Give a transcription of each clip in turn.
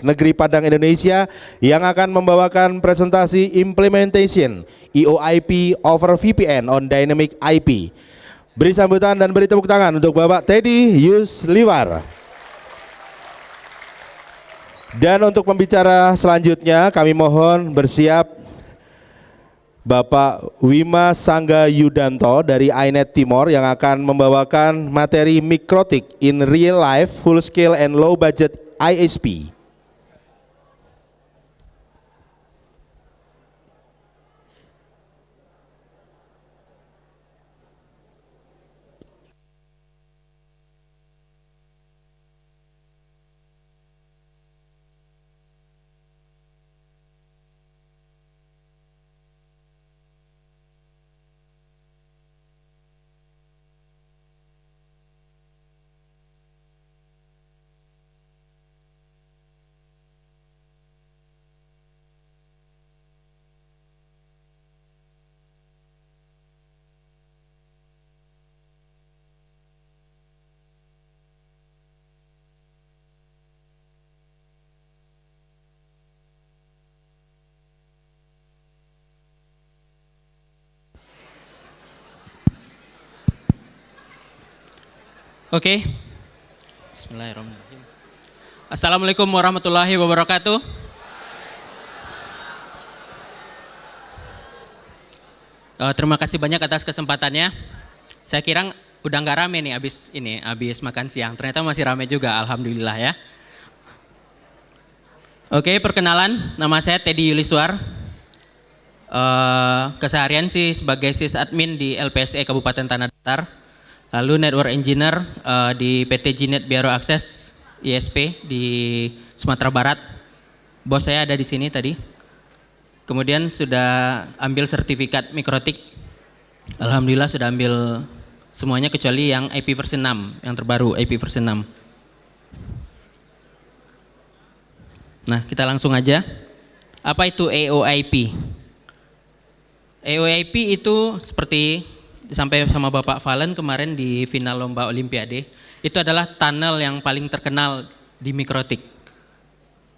Negeri Padang Indonesia yang akan membawakan presentasi Implementation EOIP over VPN on Dynamic IP. Beri sambutan dan beri tepuk tangan untuk Bapak Teddy Yusliwar. Dan untuk pembicara selanjutnya kami mohon bersiap Bapak Wima Sangga Yudanto dari iNet Timor yang akan membawakan materi Mikrotik in Real Life Full Scale and Low Budget ISP. Oke. Bismillahirrahmanirrahim. Assalamualaikum warahmatullahi wabarakatuh. Terima kasih banyak atas kesempatannya. Saya kira udah nggak rame nih abis makan siang. Ternyata masih rame juga, alhamdulillah ya. Oke, perkenalan, nama saya Teddy Yusliwar. Keseharian sih sebagai sysadmin di LPSE Kabupaten Tanah Datar. Lalu Network Engineer di PT Gnet Biaro Access ISP di Sumatera Barat. Bos saya ada di sini tadi. Kemudian sudah ambil sertifikat Mikrotik. Alhamdulillah sudah ambil semuanya kecuali yang IP versi 6, yang terbaru IP versi 6. Nah, kita langsung aja. Apa itu EOIP? EOIP itu seperti sampai sama Bapak Valen kemarin di final lomba Olimpiade, itu adalah tunnel yang paling terkenal di Mikrotik.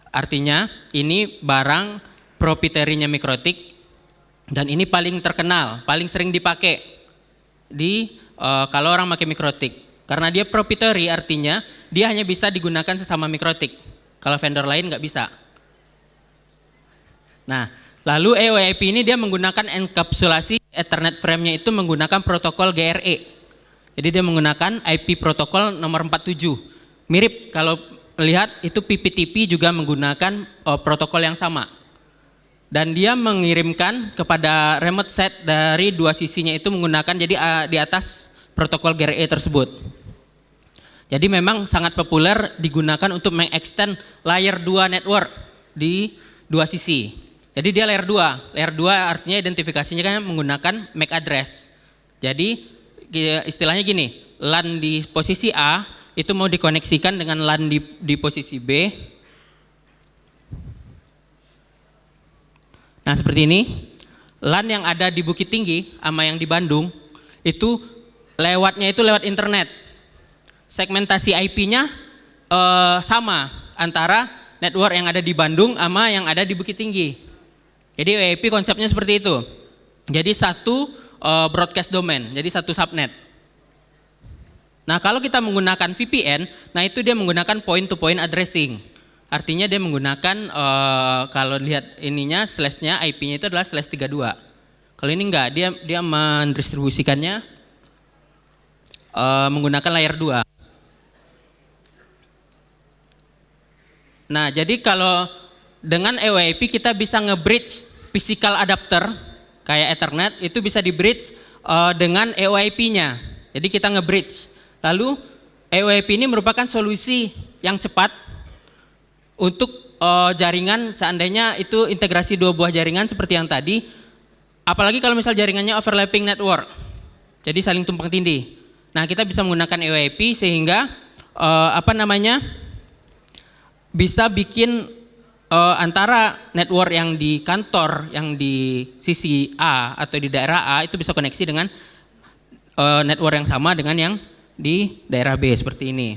Artinya ini barang proprietary-nya Mikrotik dan ini paling terkenal, paling sering dipakai di kalau orang pakai Mikrotik. Karena dia proprietary artinya dia hanya bisa digunakan sesama Mikrotik. Kalau vendor lain nggak bisa. Nah, lalu EOIP ini dia menggunakan enkapsulasi Ethernet frame-nya itu menggunakan protokol GRE. Jadi dia menggunakan IP protokol nomor 47. Mirip kalau lihat itu PPTP juga menggunakan protokol yang sama. Dan dia mengirimkan kepada remote set dari dua sisinya itu menggunakan jadi di atas protokol GRE tersebut. Jadi memang sangat populer digunakan untuk mengextend layer 2 network di dua sisi. Jadi dia layer 2. Layer 2 artinya identifikasinya kan menggunakan MAC address. Jadi istilahnya gini, LAN di posisi A itu mau dikoneksikan dengan LAN di posisi B. Nah, seperti ini. LAN yang ada di Bukit Tinggi sama yang di Bandung itu lewatnya itu lewat internet. Segmentasi IP-nya sama antara network yang ada di Bandung sama yang ada di Bukit Tinggi. Jadi EOIP konsepnya seperti itu. Jadi satu broadcast domain, jadi satu subnet. Nah, kalau kita menggunakan VPN, nah itu dia menggunakan point to point addressing. Artinya dia menggunakan kalau lihat ininya slashnya IP-nya itu adalah /32. Kalau ini enggak, dia mendistribusikannya menggunakan layer 2. Nah, jadi kalau dengan EOIP kita bisa nge-bridge physical adapter kayak Ethernet itu bisa di-bridge dengan EOIP-nya. Jadi kita nge-bridge. Lalu EOIP ini merupakan solusi yang cepat untuk jaringan seandainya itu integrasi dua buah jaringan seperti yang tadi. Apalagi kalau misal jaringannya overlapping network. Jadi saling tumpang tindih. Nah, kita bisa menggunakan EOIP sehingga bisa bikin antara network yang di kantor yang di sisi A atau di daerah A itu bisa koneksi dengan network yang sama dengan yang di daerah B seperti ini.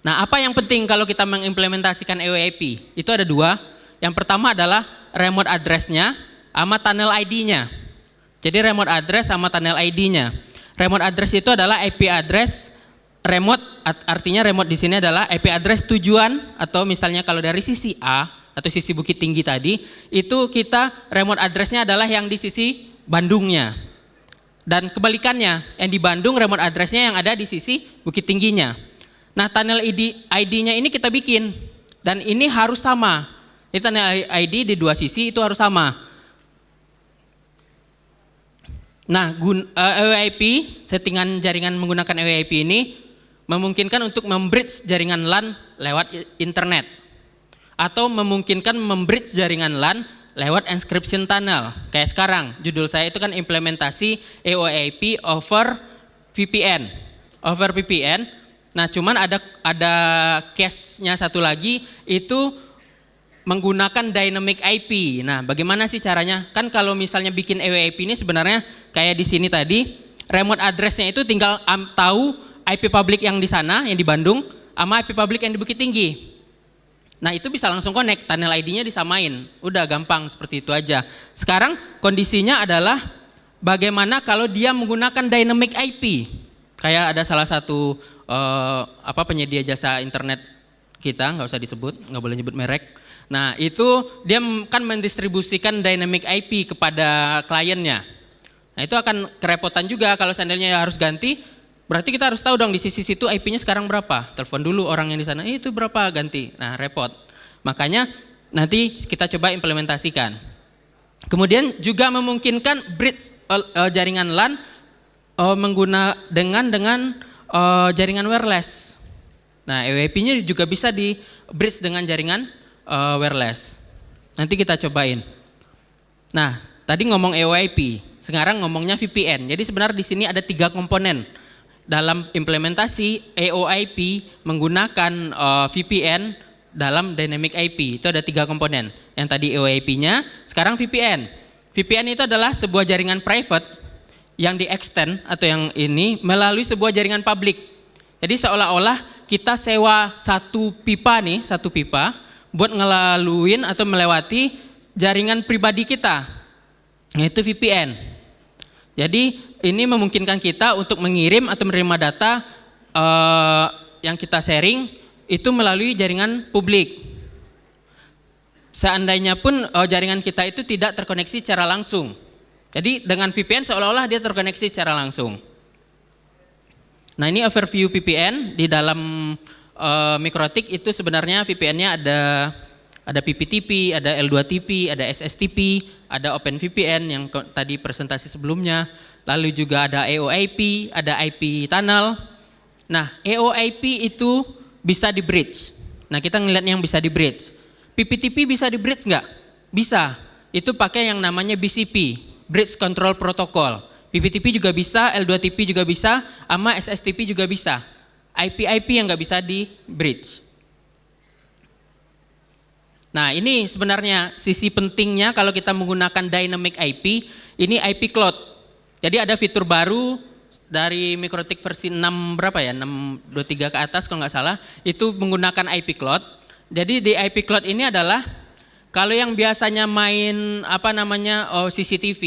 Nah, apa yang penting kalau kita mengimplementasikan EOIP? Itu ada dua. Yang pertama adalah remote address-nya sama tunnel ID-nya. Jadi remote address sama tunnel ID-nya. Remote address itu adalah IP address remote, artinya remote di sini adalah IP address tujuan, atau misalnya kalau dari sisi A atau sisi Bukit Tinggi tadi, itu kita remote address-nya adalah yang di sisi Bandungnya. Dan kebalikannya, yang di Bandung remote address-nya yang ada di sisi Bukit Tingginya. Nah, tunnel ID-nya ini kita bikin, dan ini harus sama. Ini tunnel ID di dua sisi itu harus sama. Nah, EOIP, settingan jaringan menggunakan EOIP ini memungkinkan untuk membridge jaringan LAN lewat internet, atau memungkinkan membridge jaringan LAN lewat encryption tunnel. Kayak sekarang, judul saya itu kan implementasi EOIP over VPN. Over VPN. Nah, cuman ada case-nya satu lagi, itu menggunakan dynamic IP. Nah, bagaimana sih caranya? Kan kalau misalnya bikin EOIP ini sebenarnya kayak di sini tadi, remote address-nya itu tinggal tahu IP public yang di sana, yang di Bandung, sama IP public yang di Bukit Tinggi. Nah, itu bisa langsung connect, tunnel ID-nya disamain. Udah gampang seperti itu aja. Sekarang kondisinya adalah bagaimana kalau dia menggunakan dynamic IP. Kayak ada salah satu penyedia jasa internet kita, nggak usah disebut, nggak boleh nyebut merek. Nah, itu dia kan mendistribusikan dynamic IP kepada kliennya. Nah, itu akan kerepotan juga kalau seandainya harus ganti. Berarti kita harus tahu dong di sisi situ IP-nya sekarang berapa. Telepon dulu orang yang di sana, itu berapa, ganti. Nah, repot. Makanya nanti kita coba implementasikan. Kemudian juga memungkinkan bridge jaringan LAN dengan jaringan wireless. Nah, EOIP-nya juga bisa di bridge dengan jaringan wireless. Nanti kita cobain. Nah, tadi ngomong EOIP, sekarang ngomongnya VPN. Jadi sebenarnya di sini ada 3 komponen dalam implementasi EOIP menggunakan VPN dalam dynamic IP. Itu ada 3 komponen. Yang tadi EOIP-nya, sekarang VPN. VPN itu adalah sebuah jaringan private yang di-extend atau yang ini melalui sebuah jaringan publik. Jadi seolah-olah kita sewa satu pipa buat ngelaluin atau melewati jaringan pribadi kita, yaitu VPN. Jadi ini memungkinkan kita untuk mengirim atau menerima data yang kita sharing itu melalui jaringan publik. Seandainya pun jaringan kita itu tidak terkoneksi secara langsung. Jadi dengan VPN seolah-olah dia terkoneksi secara langsung. Nah, ini overview VPN di dalam Mikrotik itu sebenarnya VPN-nya ada PPTP, ada L2TP, ada SSTP, ada OpenVPN yang tadi presentasi sebelumnya. Lalu juga ada EOIP, ada IP tunnel. Nah, EOIP itu bisa di bridge. Nah, kita ngeliat yang bisa di bridge. PPTP bisa di bridge nggak? Bisa. Itu pakai yang namanya BCP, Bridge Control Protocol. PPTP juga bisa, L2TP juga bisa, sama SSTP juga bisa. IP yang nggak bisa di bridge. Nah, ini sebenarnya sisi pentingnya kalau kita menggunakan dynamic IP, ini IP cloud. Jadi ada fitur baru dari Mikrotik versi 6 berapa ya? 6.23 ke atas kalau nggak salah, itu menggunakan IP cloud. Jadi di IP cloud ini adalah kalau yang biasanya main CCTV,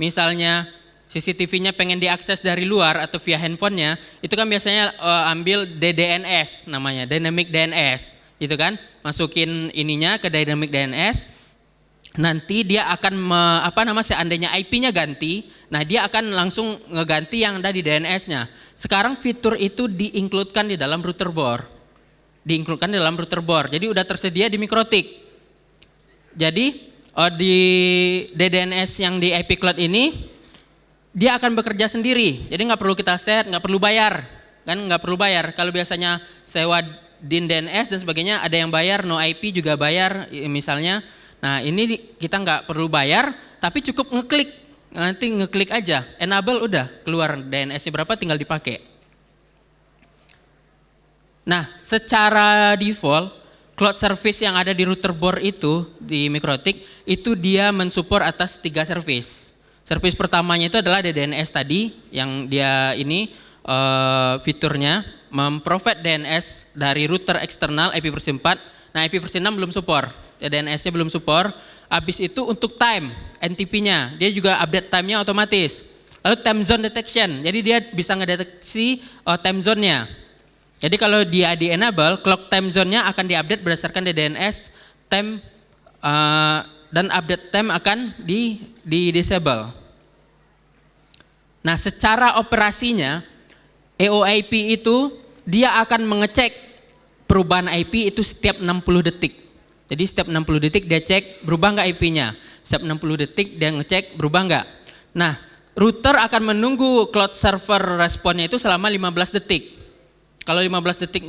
misalnya CCTV-nya pengen diakses dari luar atau via handphonenya, itu kan biasanya ambil DDNS namanya, Dynamic DNS, gitu kan, masukin ininya ke Dynamic DNS, nanti dia akan seandainya IP-nya ganti, nah dia akan langsung ngeganti yang ada di DNS-nya. Sekarang fitur itu di-include-kan di dalam router board, jadi udah tersedia di Mikrotik. Jadi di DDNS yang di IP Cloud ini dia akan bekerja sendiri. Jadi nggak perlu kita set, nggak perlu bayar, kan nggak perlu bayar. Kalau biasanya sewa DIN DNS dan sebagainya ada yang bayar, no IP juga bayar misalnya. Nah, ini kita nggak perlu bayar, tapi cukup ngeklik, nanti ngeklik aja, enable udah keluar DNS-nya berapa tinggal dipakai. Nah, secara default cloud service yang ada di router board itu di Mikrotik itu dia mensupport atas 3 service. Service pertamanya itu adalah DDNS tadi yang dia ini fiturnya memprovide DNS dari router eksternal IP versi 4. Nah, IP versi 6 belum support. Ya, DNS-nya belum support. Habis itu untuk time, NTP-nya, dia juga update time-nya otomatis. Lalu time zone detection, jadi dia bisa ngedeteksi time zone-nya. Jadi kalau dia di enable, clock time zone-nya akan diupdate berdasarkan DNS time dan update time akan di disable. Nah, secara operasinya EOIP itu dia akan mengecek perubahan IP itu setiap 60 detik. Jadi setiap 60 detik dia cek berubah nggak IP-nya. Setiap 60 detik dia ngecek berubah nggak. Nah, router akan menunggu cloud server responnya itu selama 15 detik. Kalau 15 detik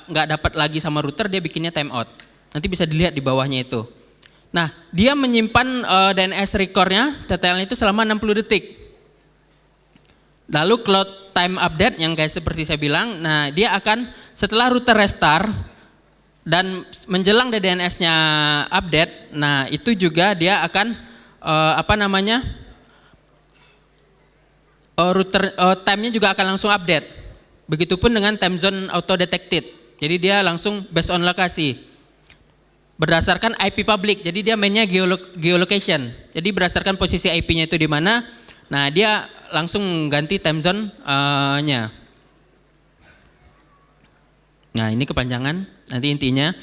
nggak dapat lagi sama router, dia bikinnya timeout. Nanti bisa dilihat di bawahnya itu. Nah, dia menyimpan DNS record-nya, detailnya itu selama 60 detik. Lalu cloud time update yang kayak seperti saya bilang, nah dia akan setelah router restart dan menjelang DNS-nya update, nah itu juga dia akan router time-nya juga akan langsung update. Begitupun dengan time zone auto detected. Jadi dia langsung based on lokasi. Berdasarkan IP public. Jadi dia mainnya geolocation. Jadi berdasarkan posisi IP-nya itu di mana, nah dia langsung ganti time zone-nya. Nah, ini kepanjangan. Nanti intinya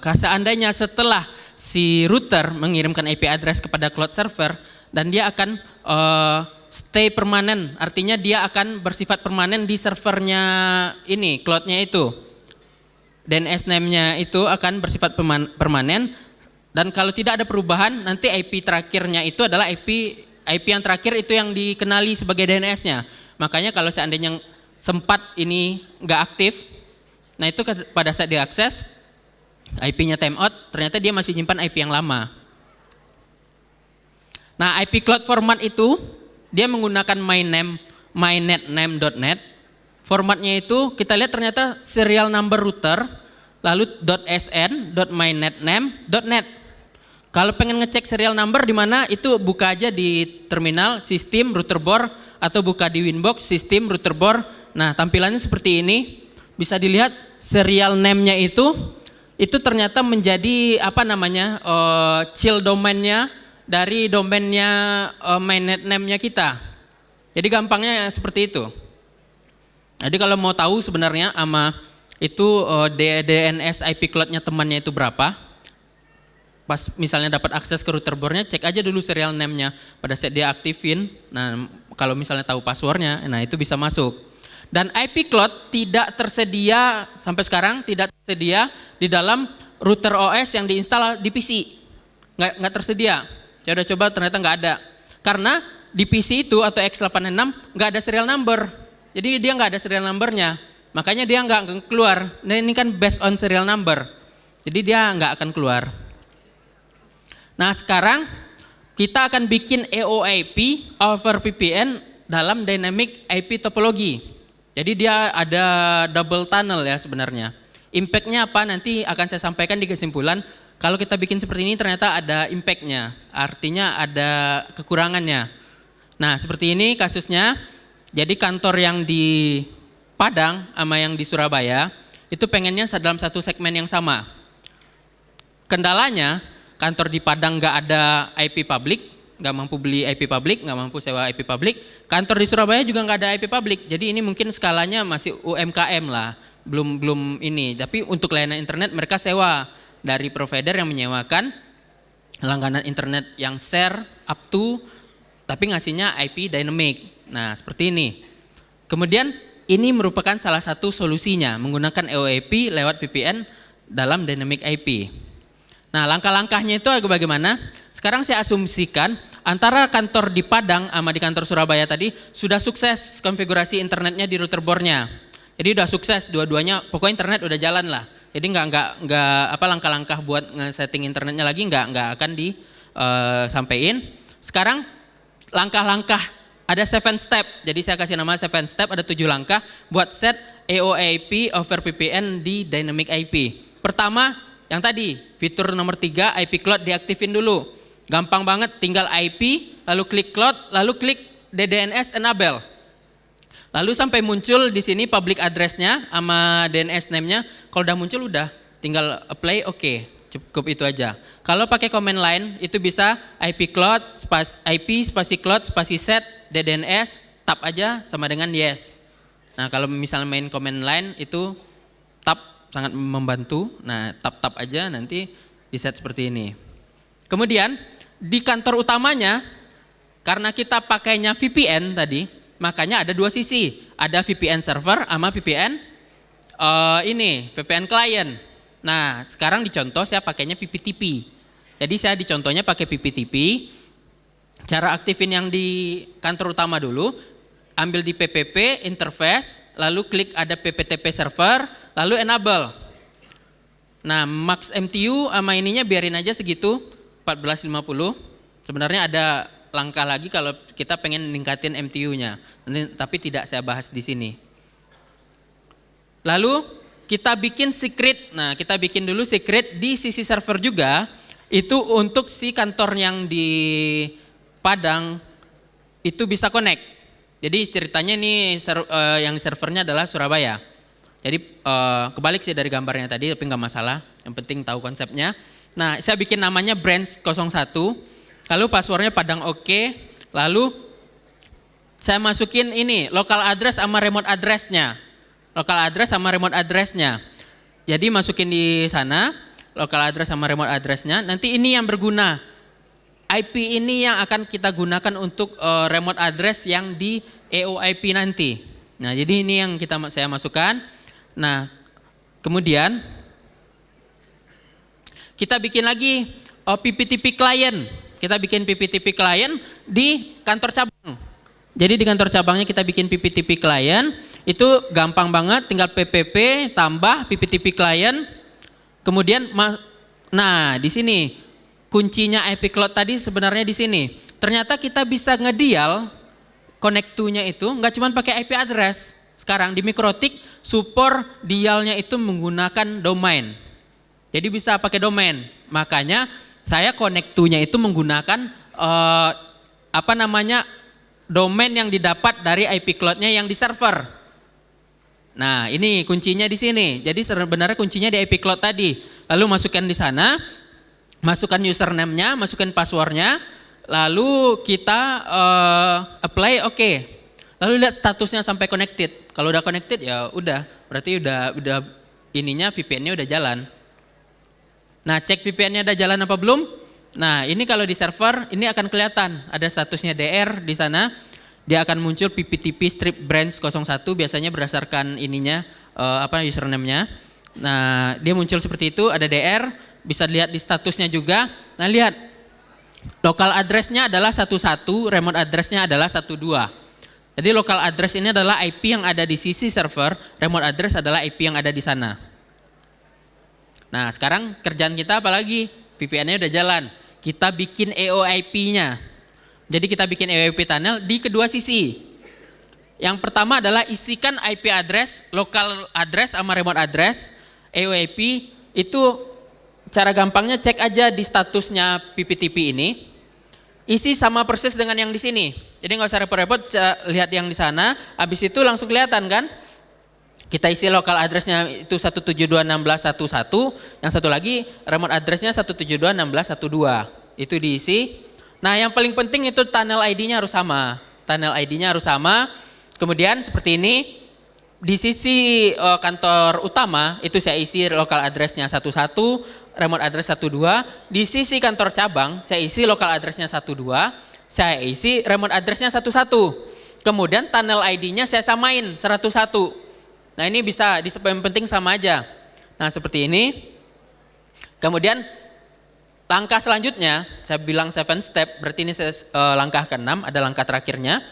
seandainya setelah si router mengirimkan IP address kepada cloud server dan dia akan stay permanen, artinya dia akan bersifat permanen di servernya ini, cloudnya itu. DNS name-nya itu akan bersifat permanen, dan kalau tidak ada perubahan, nanti IP terakhirnya itu adalah IP yang terakhir itu yang dikenali sebagai DNS-nya. Makanya kalau seandainya sempat ini nggak aktif, nah itu pada saat diakses, IP-nya timeout, ternyata dia masih nyimpan IP yang lama. Nah, IP cloud format itu dia menggunakan mynetname.net. Formatnya itu kita lihat ternyata serial number router, lalu .sn.mynetname.net. Kalau pengen ngecek serial number di mana, itu buka aja di terminal sistem router board atau buka di Winbox sistem router board. Nah, tampilannya seperti ini. Bisa dilihat serial name-nya itu ternyata menjadi child domain-nya dari domainnya mainnet name-nya kita. Jadi gampangnya seperti itu. Jadi kalau mau tahu sebenarnya itu DNS IP cloud-nya temannya itu berapa, pas misalnya dapat akses ke router board-nya, cek aja dulu serial name-nya pada saat dia aktifin. Nah, kalau misalnya tahu password-nya, nah itu bisa masuk. Dan IP cloud tidak tersedia sampai sekarang, tidak tersedia di dalam router OS yang diinstal di PC. Nggak tersedia. Saya udah coba ternyata nggak ada. Karena di PC itu atau x86 nggak ada serial number. Jadi dia nggak ada serial number-nya. Makanya dia nggak keluar. Nah, ini kan based on serial number. Jadi dia nggak akan keluar. Nah, sekarang kita akan bikin EOIP over VPN dalam dynamic IP topology. Jadi dia ada double tunnel ya sebenarnya. Impact-nya apa nanti akan saya sampaikan di kesimpulan. Kalau kita bikin seperti ini ternyata ada impact-nya. Artinya ada kekurangannya. Nah, seperti ini kasusnya. Jadi kantor yang di Padang sama yang di Surabaya itu pengennya dalam satu segmen yang sama. Kendalanya kantor di Padang nggak ada IP public, nggak mampu beli IP public, nggak mampu sewa IP public. Kantor di Surabaya juga nggak ada IP public. Jadi ini mungkin skalanya masih UMKM lah, belum ini. Tapi untuk layanan internet mereka sewa dari provider yang menyewakan langganan internet yang share up to, tapi ngasihnya IP dynamic. Nah, seperti ini. Kemudian ini merupakan salah satu solusinya menggunakan EOIP lewat VPN dalam dynamic IP. Nah, langkah-langkahnya itu bagaimana? Sekarang saya asumsikan antara kantor di Padang sama di kantor Surabaya tadi sudah sukses konfigurasi internetnya di router board-nya. Jadi udah sukses dua-duanya, pokoknya internet udah jalan lah. Jadi nggak langkah-langkah buat nge-setting internetnya lagi nggak akan disampaikan. Sekarang langkah-langkah ada 7 step. Jadi saya kasih nama 7 step, ada 7 langkah buat set EOIP over VPN di dynamic IP. Pertama, yang tadi, fitur nomor 3 IP cloud diaktifin dulu. Gampang banget, tinggal IP, lalu klik cloud, lalu klik DDNS enable. Lalu sampai muncul di sini public address-nya sama DNS name-nya. Kalau udah muncul udah tinggal apply, oke. Cukup itu aja. Kalau pakai command line itu bisa IP cloud, IP spasi cloud, spasi set, DNS, tab aja sama dengan yes. Nah kalau misalnya main command line itu tab sangat membantu. Nah tab aja nanti di set seperti ini. Kemudian di kantor utamanya karena kita pakainya VPN tadi, makanya ada dua sisi. Ada VPN server sama VPN VPN client. Nah, sekarang dicontoh saya pakainya PPTP. Jadi saya dicontohnya pakai PPTP. Cara aktifin yang di kantor utama dulu, ambil di PPP interface, lalu klik ada PPTP server, lalu enable. Nah, max MTU sama ininya biarin aja segitu, 1450. Sebenarnya ada langkah lagi kalau kita pengen ningkatin MTU-nya, tapi tidak saya bahas di sini. Lalu kita bikin secret. Nah, kita bikin dulu secret di sisi server juga. Itu untuk si kantor yang di Padang itu bisa connect. Jadi ceritanya ini yang servernya adalah Surabaya. Jadi kebalik sih dari gambarnya tadi, tapi nggak masalah. Yang penting tahu konsepnya. Nah, saya bikin namanya branch 01. Lalu passwordnya Padang oke. Lalu saya masukin ini local address sama remote address-nya. Local address sama remote address-nya. Jadi masukin di sana local address sama remote address-nya. Nanti ini yang berguna. IP ini yang akan kita gunakan untuk remote address yang di EOIP nanti. Nah, jadi ini yang saya masukkan. Nah, kemudian kita bikin lagi PPTP client. Kita bikin PPTP client di kantor cabang. Jadi di kantor cabangnya kita bikin PPTP client. Itu gampang banget, tinggal PPP tambah PPTP client. Kemudian nah, di sini kuncinya IP cloud tadi sebenarnya di sini. Ternyata kita bisa ngedial connect to-nya itu nggak cuma pakai IP address. Sekarang di Mikrotik support dialnya itu menggunakan domain. Jadi bisa pakai domain. Makanya saya connect to-nya itu menggunakan domain yang didapat dari IP cloud-nya yang di server. Nah, ini kuncinya di sini. Jadi sebenarnya kuncinya di IP cloud tadi. Lalu masukkan di sana, masukkan username-nya, masukkan password-nya, lalu kita apply oke. Lalu lihat statusnya sampai connected. Kalau udah connected ya udah, berarti udah ininya VPN-nya udah jalan. Nah, cek VPN-nya udah jalan apa belum? Nah, ini kalau di server ini akan kelihatan ada statusnya DR di sana. Dia akan muncul PPTP strip branch 01 biasanya berdasarkan ininya username-nya. Nah, dia muncul seperti itu, ada DR, bisa lihat di statusnya juga. Nah, lihat. Local address-nya adalah 11, remote address-nya adalah 12. Jadi local address ini adalah IP yang ada di sisi server, remote address adalah IP yang ada di sana. Nah, sekarang kerjaan kita apa lagi? VPN-nya udah jalan. Kita bikin EOIP-nya. Jadi kita bikin EOIP tunnel di kedua sisi. Yang pertama adalah isikan IP address, local address sama remote address. EOIP itu cara gampangnya cek aja di statusnya PPTP ini. Isi sama persis dengan yang di sini. Jadi nggak usah repot-repot lihat yang di sana. Habis itu langsung kelihatan kan? Kita isi local addressnya itu 172.16.1.1. Yang satu lagi remote addressnya 172.16.1.2. Itu diisi. Nah, yang paling penting itu tunnel ID-nya harus sama. Tunnel ID-nya harus sama. Kemudian seperti ini, di sisi kantor utama itu saya isi local address-nya 11, remote address 12. Di sisi kantor cabang saya isi local address-nya 12, saya isi remote address-nya 11. Kemudian tunnel ID-nya saya samain 101. Nah, ini bisa yang penting sama aja. Nah, seperti ini. Kemudian langkah selanjutnya, saya bilang 7 step, berarti ini langkah ke-6, ada langkah terakhirnya.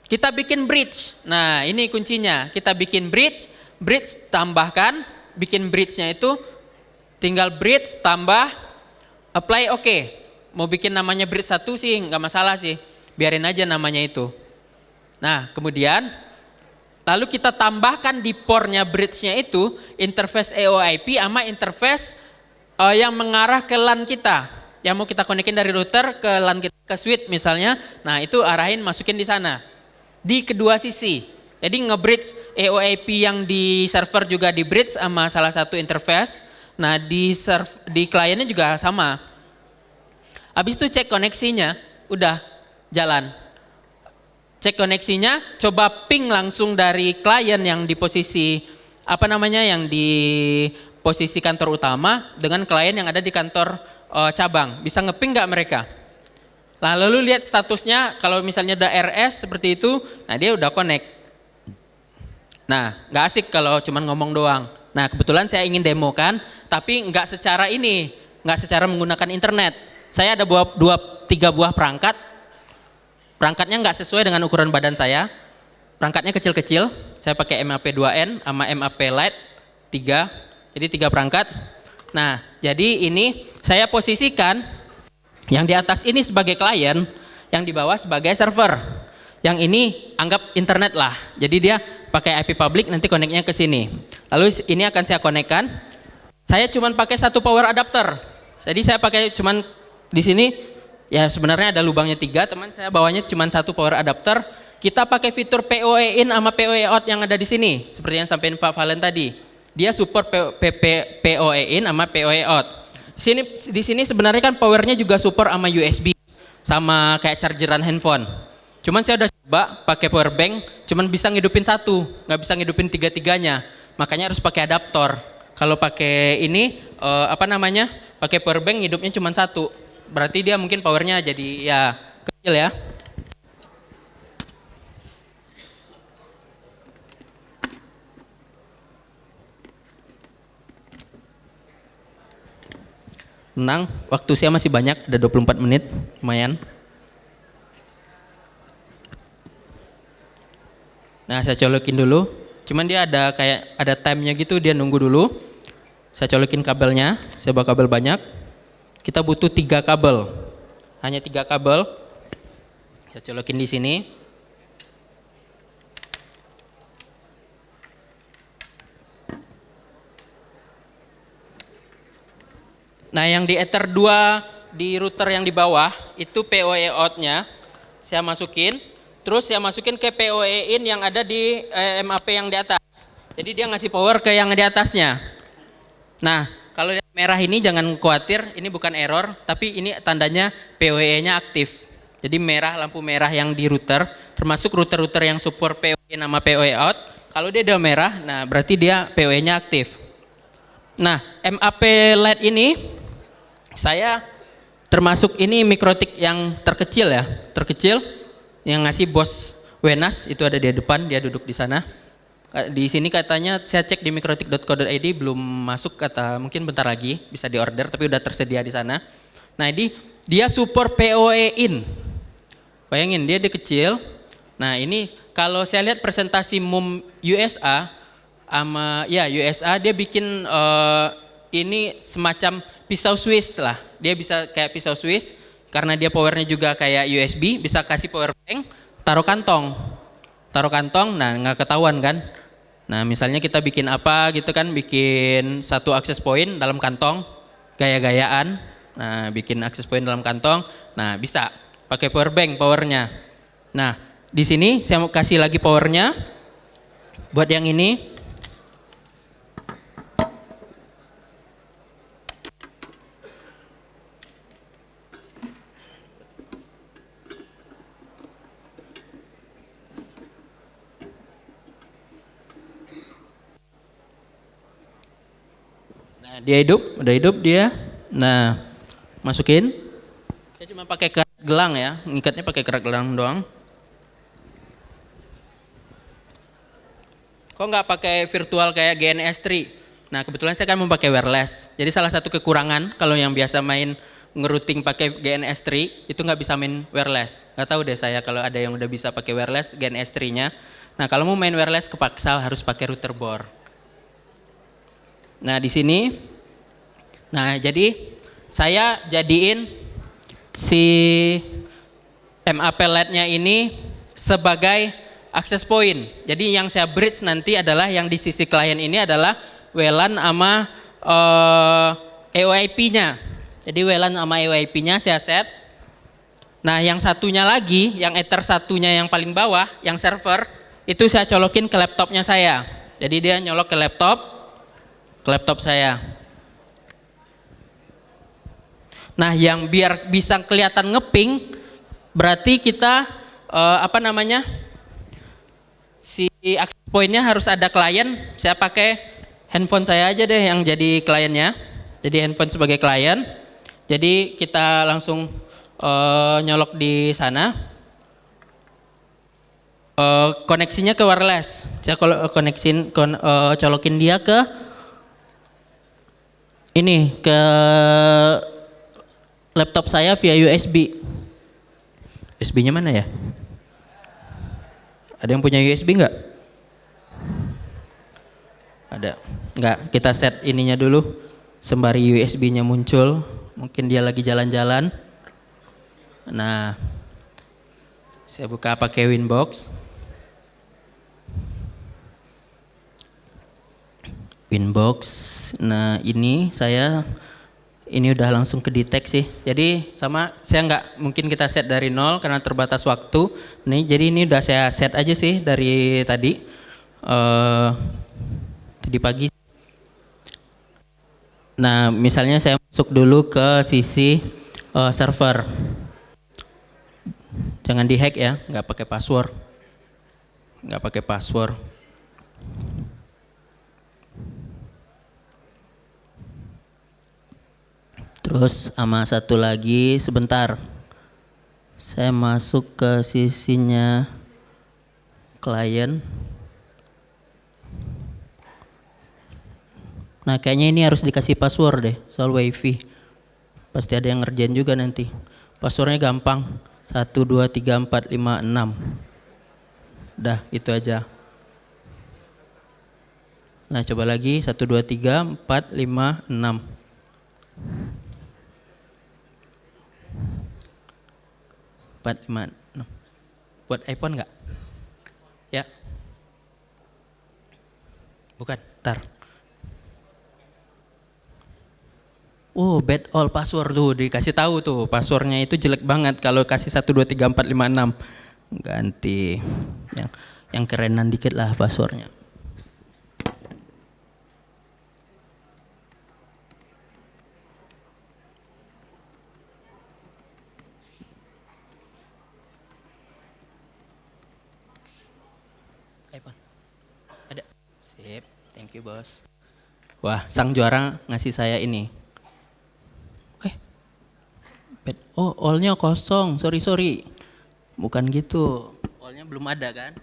Kita bikin bridge. Nah, ini kuncinya. Kita bikin bridge tambahkan, bikin bridge-nya itu tinggal bridge tambah apply oke. Mau bikin namanya bridge 1 sih nggak masalah sih. Biarin aja namanya itu. Nah, kemudian lalu kita tambahkan di port-nya bridge-nya itu interface EOIP sama interface yang mengarah ke LAN kita, yang mau kita konekin dari router ke LAN kita, ke switch misalnya. Nah, itu arahin masukin di sana di kedua sisi. Jadi nge-bridge EOIP yang di server juga di-bridge sama salah satu interface. Nah di kliennya juga sama. Habis itu cek koneksinya, udah jalan. Cek koneksinya, coba ping langsung dari klien yang di posisi yang di posisi kantor utama dengan klien yang ada di kantor cabang. Bisa ngeping nggak mereka? Lalu lihat statusnya, kalau misalnya udah RS seperti itu, nah dia udah connect. Nah, nggak asik kalau cuman ngomong doang. Nah, kebetulan saya ingin demokan, tapi nggak secara menggunakan internet. Saya ada 3 buah perangkat. Perangkatnya nggak sesuai dengan ukuran badan saya. Perangkatnya kecil-kecil. Saya pakai MAP 2N sama MAP Lite 3. Jadi 3 perangkat. Nah, jadi ini saya posisikan yang di atas ini sebagai klien, yang di bawah sebagai server. Yang ini anggap internet lah. Jadi dia pakai IP public, nanti koneknya ke sini. Lalu ini akan saya konekkan. Saya cuman pakai 1 power adapter. Jadi saya pakai cuman di sini, ya sebenarnya ada lubangnya 3, teman saya bawanya cuman 1 power adapter. Kita pakai fitur PoE in sama PoE out yang ada di sini. Seperti yang sampaikan Pak Valen tadi. Dia support PoE in sama PoE out. Di sini sebenarnya kan powernya juga support sama USB. Sama kayak chargeran handphone. Cuman saya udah coba pakai power bank, cuman bisa ngidupin 1, nggak bisa ngidupin 3-3-nya. Makanya harus pakai adaptor. Kalau pakai ini pakai power bank hidupnya cuma 1. Berarti dia mungkin powernya jadi ya kecil ya. Tenang, waktu saya masih banyak, ada 24 menit, lumayan. Nah, saya colokin dulu. Cuman dia ada time-nya gitu, dia nunggu dulu. Saya colokin kabelnya, saya bawa kabel banyak. Kita butuh 3 kabel. Hanya 3 kabel. Saya colokin di sini. Nah, yang di Ether 2 di router yang di bawah itu PoE out-nya saya masukin. Terus saya masukin ke PoE in yang ada di MAP yang di atas. Jadi dia ngasih power ke yang di atasnya. Nah, kalau lihat merah ini jangan khawatir, ini bukan error, tapi ini tandanya PoE-nya aktif. Jadi merah, lampu merah yang di router, termasuk router-router yang support PoE in sama PoE out. Kalau dia udah merah, nah berarti dia PoE-nya aktif. Nah, MAP LED ini saya termasuk ini mikrotik yang terkecil ya, yang ngasih bos Wenas itu ada di depan, dia duduk di sana. Di sini katanya saya cek di mikrotik.co.id belum masuk, kata mungkin bentar lagi bisa diorder, tapi udah tersedia di sana. Nah, ini dia support PoE in. Bayangin dia kecil. Nah, ini kalau saya lihat presentasi MUM USA USA dia bikin ini semacam pisau Swiss lah. Dia bisa kayak pisau Swiss. Karena dia powernya juga kayak USB, bisa kasih power bank, taruh kantong, nah nggak ketahuan kan. Nah misalnya kita bikin apa gitu kan, bikin 1 access point dalam kantong, gaya-gayaan, nah bikin access point dalam kantong, nah bisa pakai power bank powernya. Nah di sini saya mau kasih lagi powernya, buat yang ini. Dia udah hidup dia. Nah, masukin. Saya cuma pakai kerat gelang ya, ngikatnya pakai kerat gelang doang. Kok nggak pakai virtual kayak GNS3? Nah, kebetulan saya kan mau pakai wireless. Jadi salah satu kekurangan kalau yang biasa main ngerouting pakai GNS3 itu nggak bisa main wireless. Nggak tahu deh saya kalau ada yang udah bisa pakai wireless GNS3-nya. Nah, kalau mau main wireless kepaksa harus pakai router bor. Nah, di sini. Nah, jadi saya jadiin si MAP LED-nya ini sebagai access point. Jadi yang saya bridge nanti adalah yang di sisi klien ini adalah WLAN sama EOIP-nya. Jadi WLAN sama EOIP-nya saya set. Nah, yang satunya lagi, yang Ether satunya yang paling bawah, yang server, itu saya colokin ke laptopnya saya. Jadi dia nyolok ke laptop saya. Nah, yang biar bisa kelihatan ngeping, berarti kita si access point-nya harus ada klien. Saya pakai handphone saya aja deh yang jadi kliennya. Jadi handphone sebagai klien. Jadi kita langsung nyolok di sana. Koneksinya ke wireless. Saya colokin dia ke laptop saya via USB. USB-nya mana ya? Ada yang punya USB nggak? Ada. Nggak, kita set ininya dulu. Sembari USB-nya muncul. Mungkin dia lagi jalan-jalan. Nah, saya buka pakai Winbox. Nah ini udah langsung kedetek sih. Jadi saya mungkin kita set dari nol karena terbatas waktu. Jadi ini udah saya set aja sih dari tadi pagi. Nah misalnya saya masuk dulu ke sisi server. Jangan dihack ya, nggak pakai password. Terus sama satu lagi sebentar. Saya masuk ke sisinya klien. Nah kayaknya ini harus dikasih password deh soal wifi. Pasti ada yang ngerjain juga nanti. Passwordnya gampang. 1, 2, 3, 4, 5, 6. Dah itu aja. Nah coba lagi 1, 2, 3, 4, 5, 6. Buat iPhone nggak? Ya. Bukan, ntar. Bad all password tuh dikasih tahu tuh. Passwordnya itu jelek banget kalau kasih 1, 2, 3, 4, 5, 6. Ganti yang kerenan dikit lah passwordnya. iPhone. Ada. Sip, thank you bos. Wah, sang juara ngasih saya ini. All-nya kosong, sorry. Bukan gitu, all-nya belum ada kan?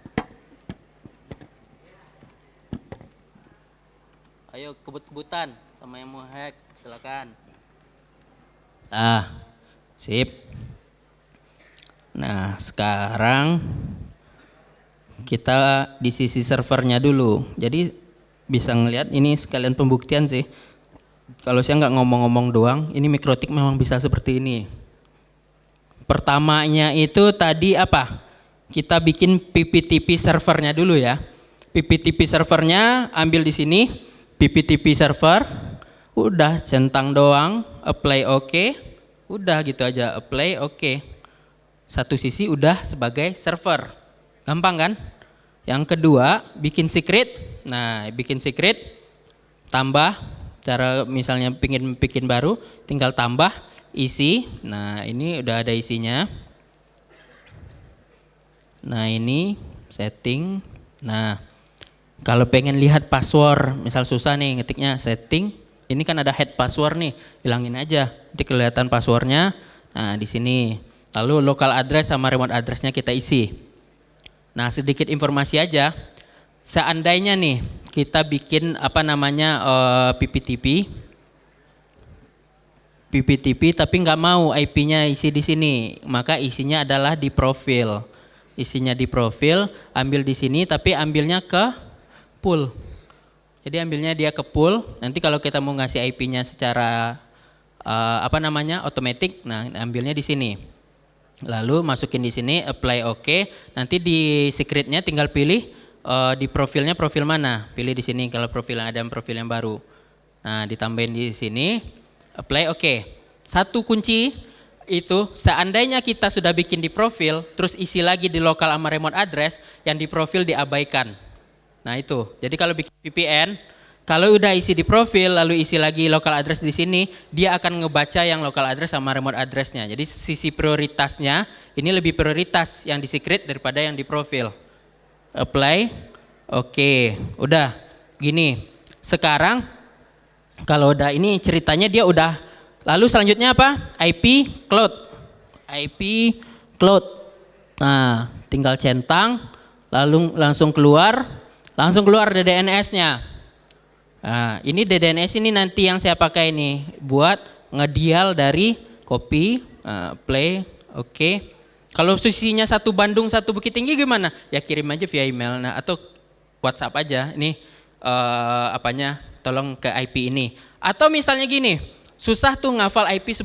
Ayo kebut-kebutan sama yang mau hack, silakan. Sip. Nah, sekarang kita di sisi servernya dulu. Jadi bisa ngelihat ini sekalian pembuktian sih. Kalau saya nggak ngomong-ngomong doang, ini Mikrotik memang bisa seperti ini. Pertamanya itu tadi apa? Kita bikin PPTP servernya dulu ya. PPTP servernya ambil di sini, PPTP server, udah centang doang, apply OK, udah gitu aja, apply OK. Satu sisi udah sebagai server, gampang kan? Yang kedua bikin secret. Nah bikin secret, tambah. Cara misalnya pingin bikin baru, tinggal tambah isi. Nah ini udah ada isinya. Nah ini setting. Nah kalau pengen lihat password, misal susah nih ngetiknya setting. Ini kan ada head password nih, hilangin aja. Nanti kelihatan passwordnya. Nah di sini. Lalu local address sama remote addressnya kita isi. Nah sedikit informasi aja. Seandainya nih kita bikin PPTP tapi nggak mau IP-nya isi di sini, maka isinya adalah di profil. Isinya di profil, ambil di sini tapi ambilnya ke pool. Jadi ambilnya dia ke pool. Nanti kalau kita mau ngasih IP-nya secara otomatis, nah ambilnya di sini. Lalu masukin di sini, apply OK. Nanti di secretnya tinggal pilih di profilnya profil mana. Pilih di sini kalau profil yang ada profil yang baru. Nah ditambahin di sini, apply OK. Satu kunci itu seandainya kita sudah bikin di profil, terus isi lagi di lokal sama remote address, yang di profil diabaikan. Nah itu, jadi kalau bikin VPN, kalau udah isi di profil lalu isi lagi local address di sini, dia akan ngebaca yang local address sama remote addressnya. Jadi sisi prioritasnya ini lebih prioritas yang di secret daripada yang di profil. Apply, oke, udah gini. Sekarang kalau udah ini ceritanya dia udah. Lalu selanjutnya apa? IP cloud. IP cloud. Nah, tinggal centang, lalu langsung keluar dari DNS-nya. Nah, ini DNS ini nanti yang saya pakai ini buat ngedial dari copy, play, oke. Kalau sisinya satu Bandung, satu Bukit Tinggi gimana? Ya kirim aja via email, nah atau WhatsApp aja. Ini tolong ke IP ini. Atau misalnya gini. Susah tuh ngafal IP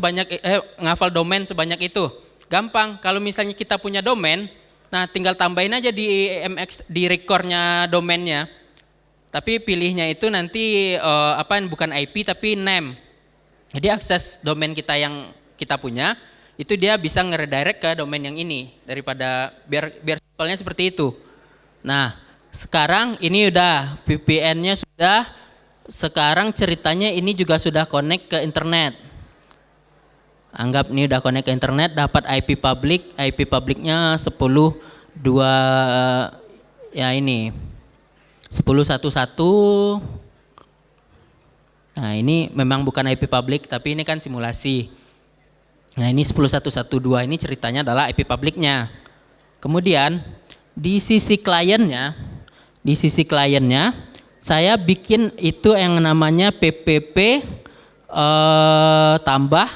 ngafal domain sebanyak itu. Gampang, kalau misalnya kita punya domain, nah tinggal tambahin aja di MX di recordnya domainnya. Tapi pilihnya itu nanti bukan IP tapi name. Jadi akses domain kita yang kita punya, itu dia bisa nge-redirect ke domain yang ini daripada biar simpelnya seperti itu. Nah, sekarang ini udah VPN-nya sudah. Sekarang ceritanya ini juga sudah connect ke internet. Anggap ini udah connect ke internet, dapat IP publiknya 10.2 ya ini 10.1.1. Nah, ini memang bukan IP publik tapi ini kan simulasi. Nah, ini 10.1.1.2 ini ceritanya adalah IP publiknya. Kemudian di sisi kliennya saya bikin itu yang namanya PPP tambah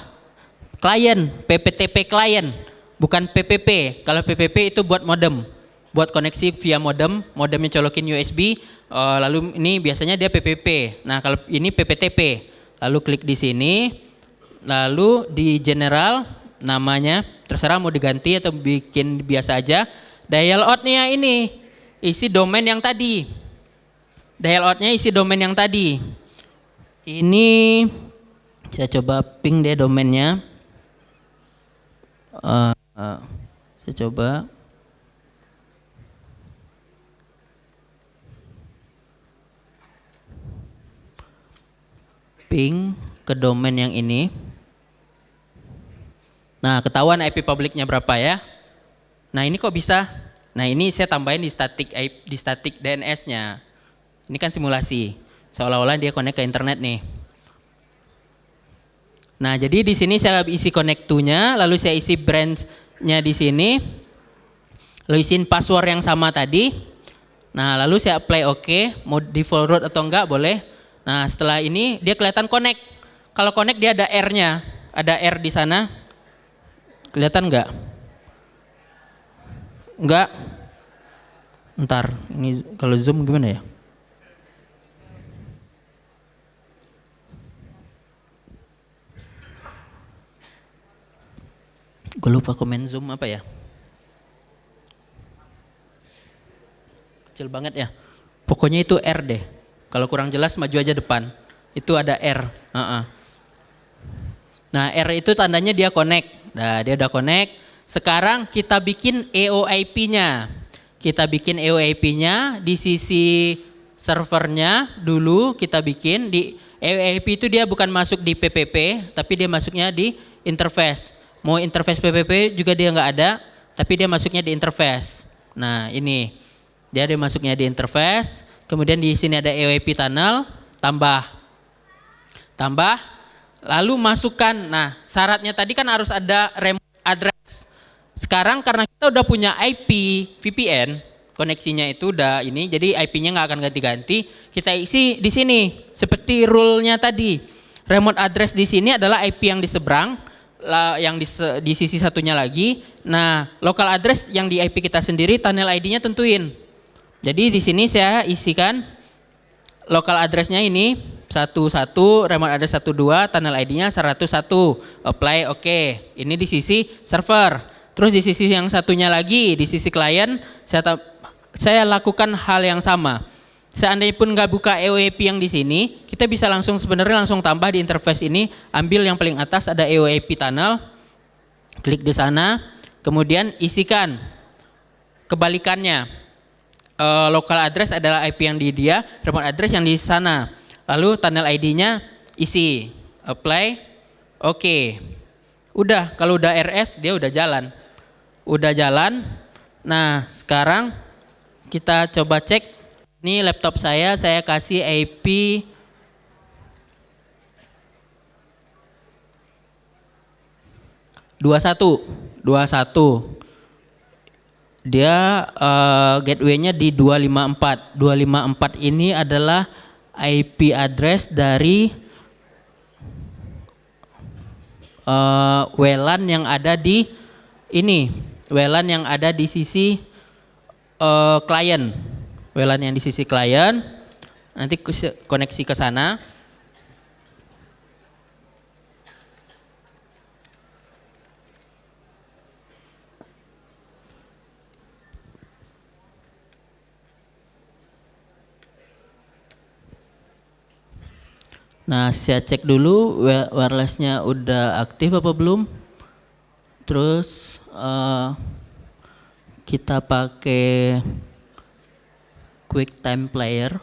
klien, PPTP klien, bukan PPP. Kalau PPP itu buat modem, buat koneksi via modemnya colokin USB, lalu ini biasanya dia PPP. Nah kalau ini PPTP, lalu klik di sini, lalu di general namanya terserah mau diganti atau bikin biasa aja. Dial out-nya ini isi domain yang tadi. Dial out-nya isi domain yang tadi. Ini saya coba ping deh domainnya. Saya coba. Ping ke domain yang ini. Nah, ketahuan IP publiknya berapa ya? Nah, ini kok bisa? Nah, ini saya tambahin di static DNS-nya. Ini kan simulasi, seolah-olah dia connect ke internet nih. Nah, jadi di sini saya isi connect to-nya, lalu saya isi branch-nya di sini, lalu isiin password yang sama tadi. Nah, lalu saya apply OK, mau default root atau enggak boleh. Nah, setelah ini dia kelihatan connect. Kalau connect dia ada R-nya, ada R di sana. Kelihatan enggak? Enggak. Ntar, ini kalau zoom gimana ya? Gue lupa komen zoom apa ya. Kecil banget ya. Pokoknya itu R deh. Kalau kurang jelas maju aja depan. Itu ada R. Nah R itu tandanya dia connect. Nah dia udah connect. Sekarang kita bikin EOIP-nya. Kita bikin EOIP-nya di sisi servernya dulu kita bikin. Di EOIP itu dia bukan masuk di PPP, tapi dia masuknya di interface. Mau interface PPP juga dia nggak ada, tapi dia masuknya di interface. Nah ini, dia masuknya di interface. Kemudian di sini ada EOIP tunnel, tambah, lalu masukkan. Nah syaratnya tadi kan harus ada remote address. Sekarang karena kita udah punya IP VPN, koneksinya itu udah ini, jadi IP-nya nggak akan ganti-ganti. Kita isi di sini seperti rule-nya tadi. Remote address di sini adalah IP yang di seberang. Yang di sisi satunya lagi. Nah, local address yang di IP kita sendiri, tunnel ID-nya tentuin. Jadi di sini saya isikan local address-nya ini 11, remote address 12, tunnel ID-nya 101. Apply oke. Ini di sisi server. Terus di sisi yang satunya lagi, di sisi klien, saya lakukan hal yang sama. Seandainya pun nggak buka EOIP yang di sini, kita bisa langsung tambah di interface ini, ambil yang paling atas ada EOIP tunnel, Klik di sana, kemudian isikan kebalikannya. Local address adalah IP yang di dia, remote address yang di sana. Lalu tunnel ID-nya isi, apply, oke. Udah, kalau udah RS dia udah jalan. Udah jalan. Nah, sekarang kita coba cek. Ini laptop saya kasih IP 21. Dia gateway-nya di 254. 254 ini adalah IP address dari WLAN yang ada di ini. WLAN yang ada di sisi klien. WLAN yang di sisi klien. Nanti koneksi ke sana. Nah, saya cek dulu wirelessnya udah aktif apa belum. Terus kita pakai QuickTime Player.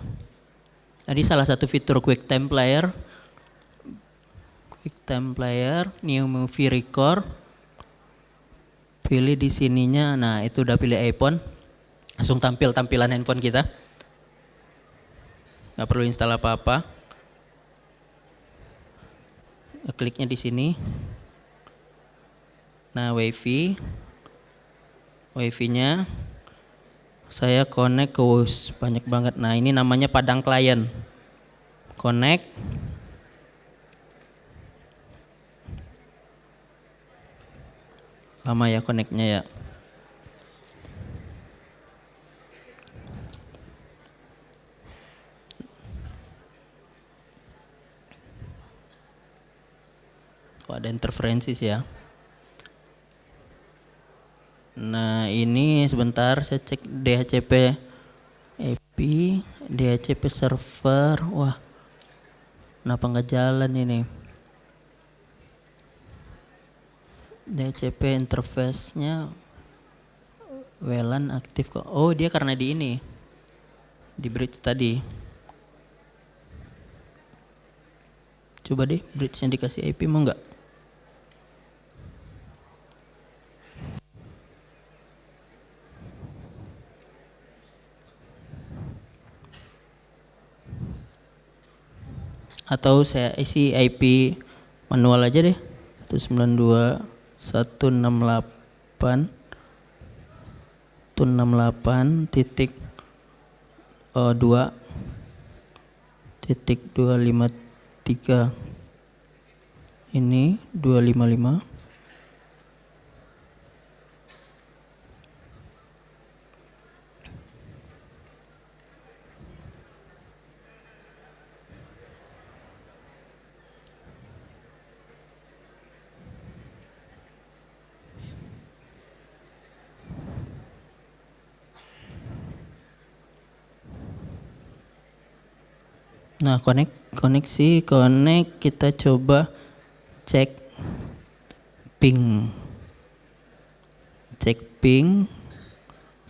Jadi salah satu fitur QuickTime Player. QuickTime Player, New Movie Record. Pilih di sininya. Nah, itu udah pilih iPhone. Langsung tampil tampilan handphone kita. Nggak perlu install apa-apa. Kliknya di sini. Nah, WiFi-nya saya connect ke banyak banget. Nah, ini namanya Padang Client. Connect. Lama ya connect-nya ya. Ada interferensi ya. Nah, ini sebentar saya cek DHCP IP, DHCP server. Wah, kenapa nggak jalan ini? DHCP interface-nya WLAN aktif kok. Oh, dia karena di ini. Di bridge tadi. Coba deh bridge-nya dikasih IP mau nggak? Atau saya isi IP manual aja deh. 168.2.2.253. Ini 255. Nah, koneksi, kita coba cek ping. Cek ping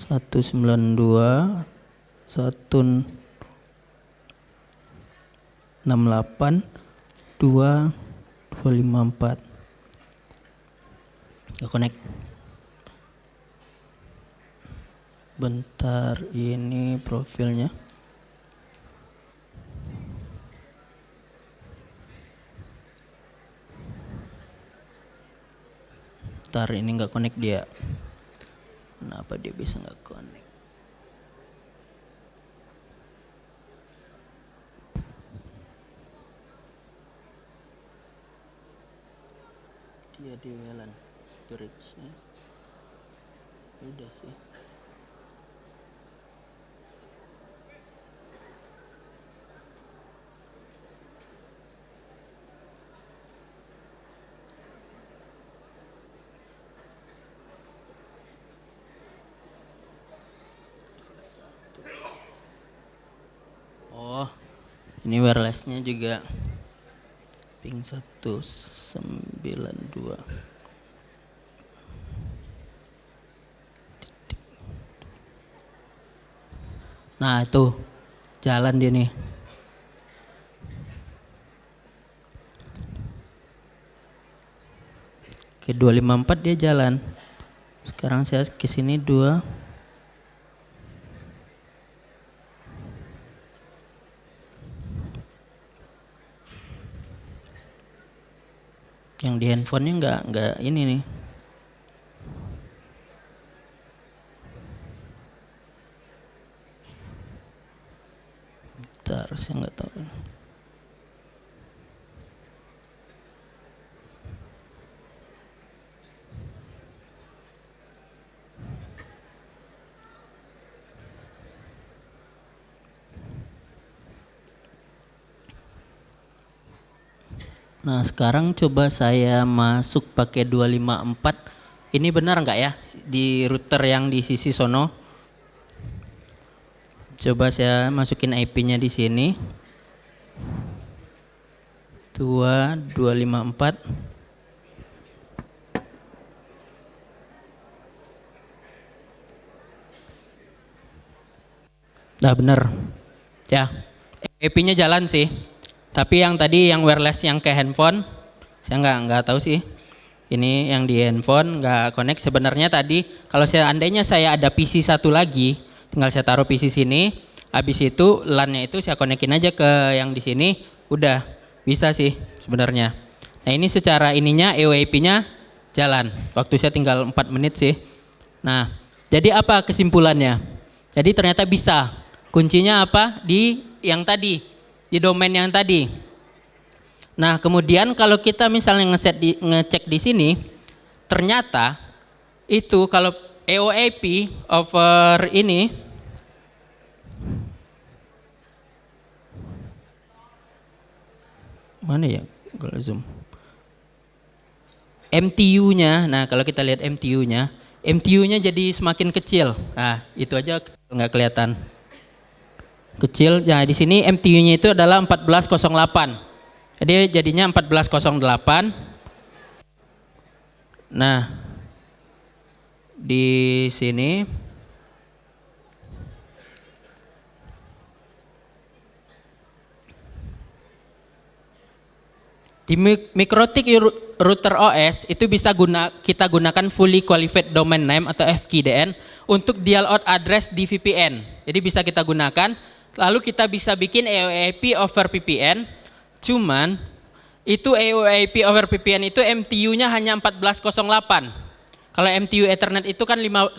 192.168.254. Connect. Bentar, ini profilnya. Bentar, ini nggak connect dia. Kenapa dia bisa nggak connect? Dia di WLAN bridge-nya. Udah sih. Oh, ini wirelessnya juga ping 192. Nah itu jalan dia nih. Ke 254 dia jalan. Sekarang saya ke sini 2. Yang di handphonenya nggak ini nih. Bentar, saya nggak tahu. Nah sekarang coba saya masuk pakai 254. Ini benar nggak ya di router yang di sisi sono? Coba saya masukin IP-nya di sini. 254. Nah bener. Ya, IP-nya jalan sih. Tapi yang tadi yang wireless yang ke handphone, saya nggak tahu sih. Ini yang di handphone nggak connect. Sebenarnya tadi kalau seandainya saya ada PC satu lagi, tinggal saya taruh PC sini. Habis itu LAN-nya itu saya konekin aja ke yang di sini, udah bisa sih sebenarnya. Nah ini secara ininya EOIP-nya jalan. Waktu saya tinggal 4 menit sih. Nah jadi apa kesimpulannya? Jadi ternyata bisa. Kuncinya apa? Di yang tadi, di domain yang tadi. Nah kemudian kalau kita misalnya ngecek di sini, ternyata itu kalau EOIP over ini, mana ya kalau zoom, MTU-nya, nah kalau kita lihat MTU-nya jadi semakin kecil. Nah itu aja nggak kelihatan. Kecil. Nah di sini MTU-nya itu adalah 1408. Jadi jadinya 1408. Nah di sini di MikroTik router OS itu bisa kita gunakan fully qualified domain name atau FQDN untuk dial out address di VPN. Jadi bisa kita gunakan. Lalu kita bisa bikin EOIP over VPN, cuman itu EOIP over VPN itu MTU-nya hanya 1408. Kalau MTU Ethernet itu kan 1500.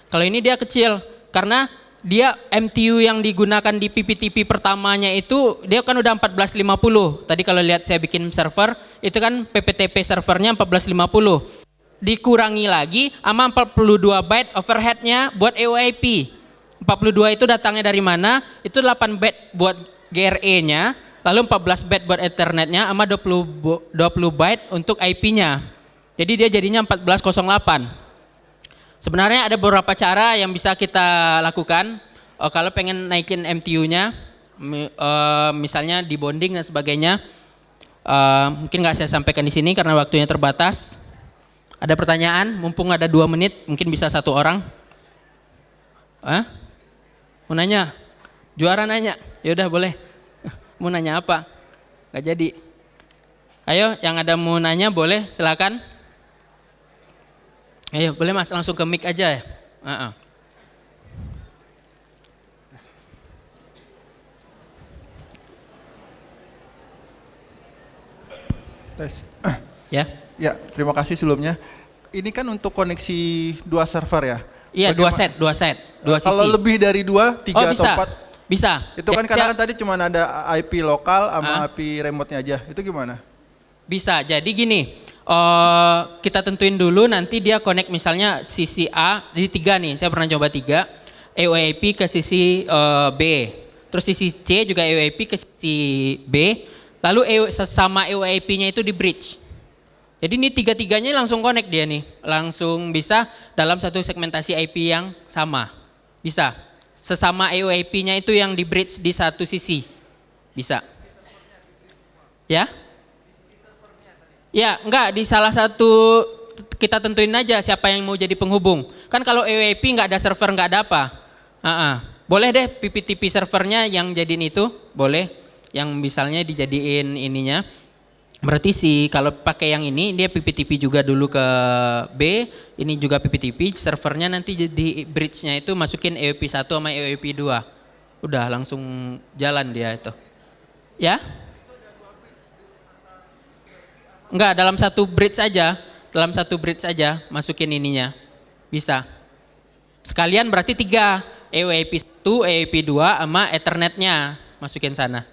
Kalau ini dia kecil karena dia MTU yang digunakan di PPTP pertamanya itu dia kan udah 1450. Tadi kalau lihat saya bikin server itu kan PPTP servernya 1450. Dikurangi lagi sama 42 byte overhead-nya buat EOIP. 42 itu datangnya dari mana? Itu 8 byte buat GRE-nya, lalu 14 byte buat Ethernet-nya, sama 20 byte untuk IP-nya. Jadi dia jadinya 1408. Sebenarnya ada beberapa cara yang bisa kita lakukan. Kalau pengen naikin MTU-nya, misalnya di bonding dan sebagainya, mungkin nggak saya sampaikan di sini karena waktunya terbatas. Ada pertanyaan? Mumpung ada 2 menit, mungkin bisa 1 orang. Mau nanya? Juara nanya? Yaudah boleh. Mau nanya apa? Gak jadi. Ayo yang ada mau nanya boleh silakan. Ayo boleh mas langsung ke mic aja ya. Tes. Ya. Ya, terima kasih sebelumnya. Ini kan untuk koneksi 2 server ya? Iya, 2 set, 2 sisi. Kalau lebih dari 2, 3 bisa, atau 4? Bisa. Itu kan karena kan tadi cuma ada IP lokal sama IP remote-nya aja. Itu gimana? Bisa. Jadi gini, kita tentuin dulu nanti dia connect misalnya sisi A, jadi 3 nih, saya pernah coba 3, EOIP ke sisi B. Terus sisi C juga EOIP ke sisi B, lalu sama EOIP-nya itu di bridge. Jadi ini 3-3-nya langsung connect dia nih, langsung bisa dalam satu segmentasi IP yang sama. Bisa. Sesama EOIP-nya itu yang di bridge di satu sisi. Bisa. Ya? Ya, enggak, di salah satu kita tentuin aja siapa yang mau jadi penghubung. Kan kalau EOIP enggak ada server, enggak ada apa. Boleh deh PPTP servernya yang jadiin itu, boleh. Yang misalnya dijadiin ininya. Berarti kalau pakai yang ini dia PPTP juga dulu ke B, ini juga PPTP, servernya nanti di bridge-nya itu masukin EOP 1 sama EOP 2. Udah langsung jalan dia itu. Ya? Enggak, dalam satu bridge aja masukin ininya. Bisa. Sekalian berarti 3, EOP 1, EOP 2 sama Ethernet-nya masukin sana.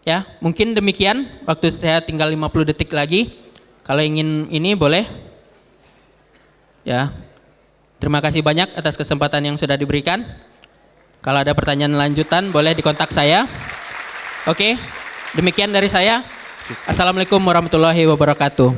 Ya, mungkin demikian. Waktu saya tinggal 50 detik lagi. Kalau ingin ini boleh. Ya. Terima kasih banyak atas kesempatan yang sudah diberikan. Kalau ada pertanyaan lanjutan boleh dikontak saya. Oke. Demikian dari saya. Assalamualaikum warahmatullahi wabarakatuh.